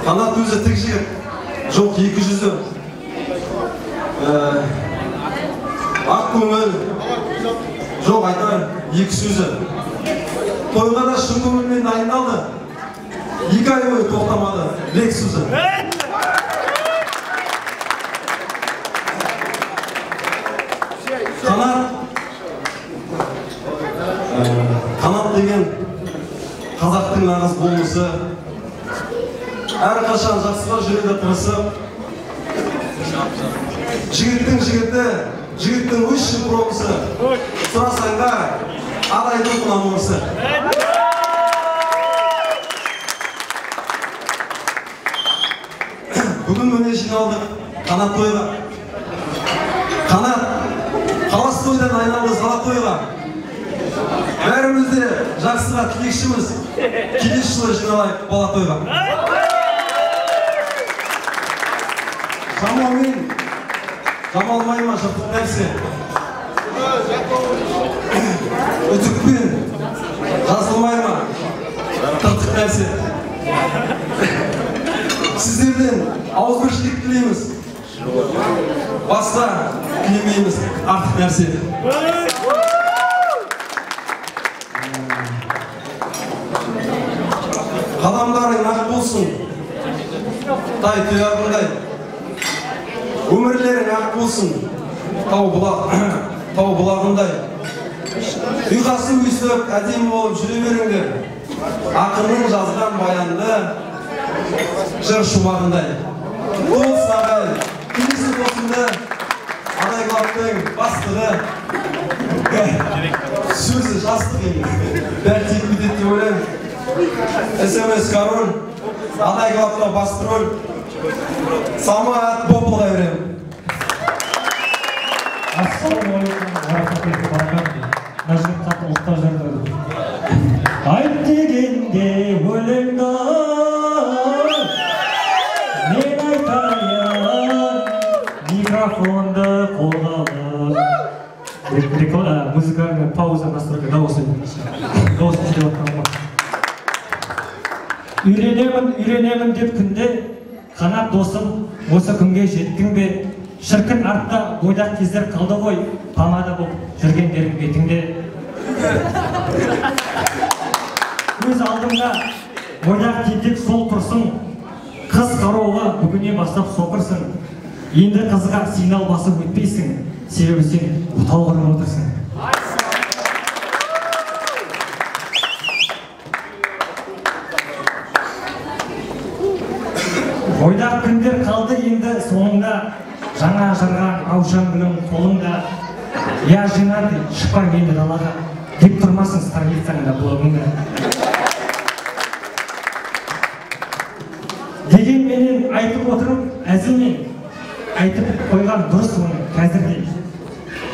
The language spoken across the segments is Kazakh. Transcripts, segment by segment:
Қанат өзі тік жігіт, жоқ 200-і. Ақ көңіл, жоқ айтар 200-і. Тойға да шын көңілмен дайындалды. 2 ай бойы тоқтамады, Лексус'ы. Қанат деген қазақтың нағыз болмысы. Әрқашан жақсыға жүреді тырысып. Жігіттің жігіті, жігіттің высший промысы. Сұрасаңда адайдың намысы. Бүгін міне жиналдық Қанат тойға. Қанат қалас тойдан айналды сала тойға. Бәріміз де жақсыға тілекшіміз. Келесі жылы жиналайық бала тойға. Жамалмен, жамалмай ма жыртық нәрсе? Үтікпен жазылмай ма тыртық нәрсе? Сіздерден ауызбіршілік тілейміз. Басқа тілемейміз артық нәрсе. Қадамдарың ақ болсын, тай тұяғындай. Өмірлерің ақ болсын, тау бұлағындай. Ұйқасы өйстіп, әдемі болып жүре беріңдер. Ақынның жазған баянды, жыр шумағындай. Тоғыз сағай, келесі қосынды, Адай Клабтың бастығы. Сөзі жастық емес, бәрі тек бітеді деп ойлаймын. СМС король, Адай Клабта басты рөл. Самат Бопылға беремін. Ассалаумағалейкум рахматуллахи ва баракатуху. Нәжім қатты ұлттар жырдады. Айт дегенде өлеңді мен айтайын, микрофонды қолдалды. Музыкальная пауза настройка дауысы. Дауысы келе отқан ба. Үйренемін деп күнде, Қанат досым, осы күнге жеттің бе? Шіркін артта бойдақ кездер қалды ғой, памада болып жүргендерің бетіңде. Өз алдыңда бойдақ тентек сол тұрсын, қыз қарауға бүгіннен бастап соқырсың. Енді қызға сигнал басып өтпейсің, себебі сен отау құрып отырсың. Бойдақ күндер қалды енді соңында, жаңа жырған аужан гүлің қолыңда. Я жинады, шықпа енді далаға, деп тұрмасын страницаңда блогыңда. Дегенменен айтып отырып, әзілмен айтып қойған дұрыс оны қазірде.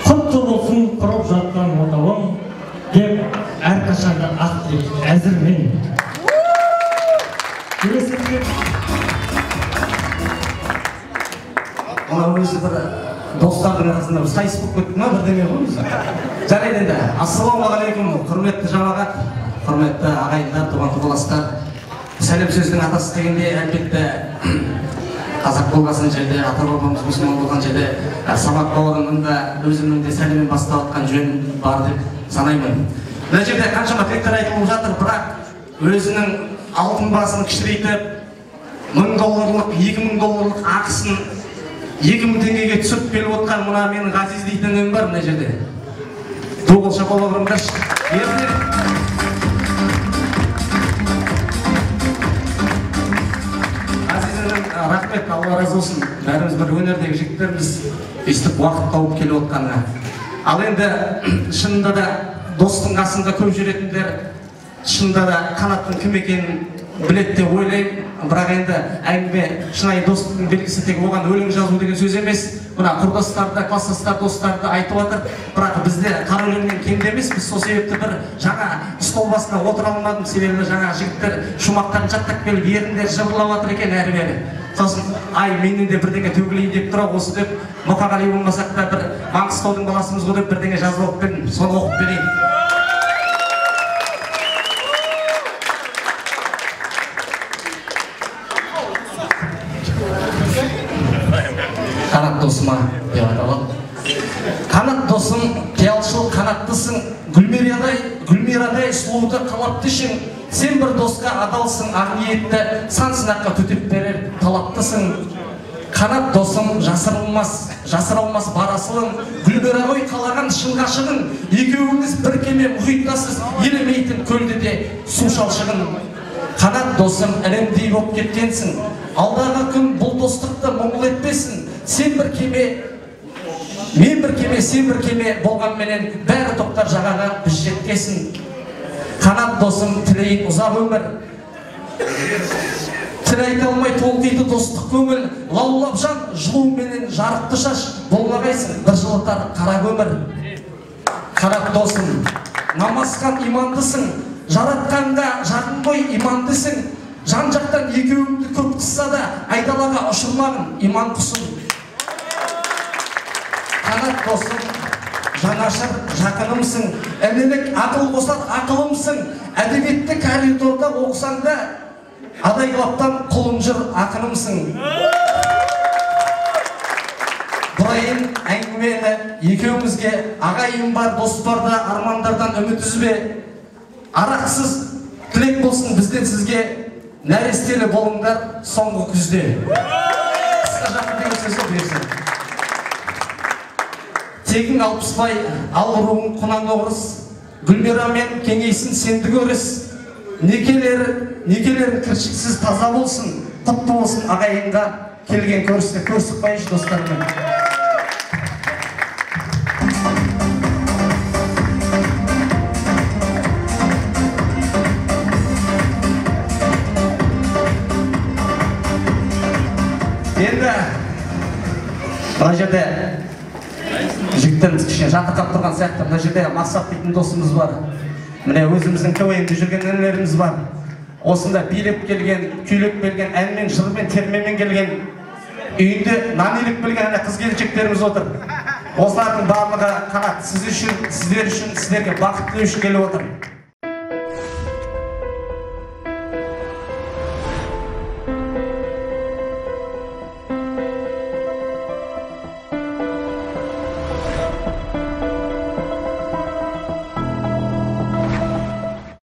Құтты болсын құрып жатқан отауың, деп әрқашанда ақ деп әзірмен. Келесіңдер. Ona өзі бір достардың арасында бір сайыс болып кетті ма бірдеңе ғой. Жарайды енді. Ассалаумағалейкум, құрметті жамағат, құрметті ағайындар, туған туғаластар. Сәлем сөздің атасы дегенде әлбетте қазақ болған жерде, ата-бабамыз мұсылман болған жерде Самат бауырымның да өзімнің де сәлеммен бастап жатқан жөн бар деп санаймын. Мына жерде қаншама тілектер айтылып жатыр, бірақ өзінің алтын басын кішірейтіп, $1000, $2000 ақысын 2000 теңгеге түсіп келіп отқан мұна менің ғазиз дейтінім бар мына жерде. Тоғылша бола бұрымдашы. Ғазизінің рахмет, Алла разы болсын. Бәріміз бір өнердегі жігіттеріміз естіп уақыт тауып келіп отқанына. Ал енді шынында да достың қасында көп жүретіндер, шынында да Қанаттың кім екенін білет деп ойлаймын. Бірақ енді әңгіме шынайы достықтың белгісі тек оған өлең жазу деген сөз емес. Мына құрдастарды, кластастар, достарды айтып жатыр. Бірақ бізде қара өлеңнен кенде емес. Біз сол себепті бір жаңа стол басына отыра алмадым. Себебі жаңа жігіттер шумақтарын жаттап келіп еріндер жыбырлап жатыр екен әрі-бері. Сосын ай менен де бірдеңе төгілейін деп тұра осы деп Мұқағали болмасақ та бір Маңғыстаудың баласымыз ғой деп бірдеңе жазып алып бердім. Соны оқып берейін. қанат досыма деп аталады. Қанат досым, қиялшыл қанаттысың, Гүлмирадай сұлуды қалаптышың, сен бір досқа адалсың, ақ ниетті, сан сынаққа төтеп берер талаптысың. Қанат досым, жасырылмас барасылың, Гүлмира ғой қалаған шын ғашығың, екеуіңіз бір кеме мұхиттасыз, елемейтін көлде де су шалшығың. Қанат досым, әлемдей боп кеткенсің, алдағы күн бұл достықты мұңғыл етпесін, сен бір кеме, мен бір кеме, сен бір кеме болғанменен бәрі тоқтар жағаға біз жеткесін. Қанат досым, тілейін ұзақ өмір, тіл айта алмай толқиды достық көңіл, лаулап жан жылуменен жарықты шаш, болмағайсың бір жылытар қара көмір. Қанат досым, намазхан имандысың, жаратқанға жақын ғой имандысың, жан жақтан екеуіңді көп қысса да айдалаға ұшырмағын иман құсын. Қанат досым, жанашыр жақынымсың, әмелік ақыл қосар ақылымсың, әдебиетті коридорда оқысаң да адайлаптан құлын жүр ақынымсың. Бұрайын әңгімені екеумізге, ағайын бар, дос барда армандардан үміт үзбе, арақсыз тілек болсын бізден сізге, нәрестелі болыңдар соңғы күзде. Қысқа жақын деген сөзі берсін. Тегің Алпысбай, ал руың құнан оғырыс, Гүлмирамен кеңейсін сенді көріс, некелерін кіршіксіз таза болсын, құтты болсын ағайынға келген көрісті. Көрісіп қайшы достармен. Енді мына жерде жігіттеріміз кішкене жатырқап тұрған сияқты, мына жерде Мақсат дейтін досымыз бар. Міне өзіміздің КВН-де жүрген інілеріміз бар. Осында билеп келген, күйлеп келген, әнмен, жырмен, термемен келген, үйінде нан илеп келген қыз-келіншектеріміз отыр. Осылардың барлығы Қанат сіздер үшін, сіздерге бақыт тілеу үшін келіп отыр.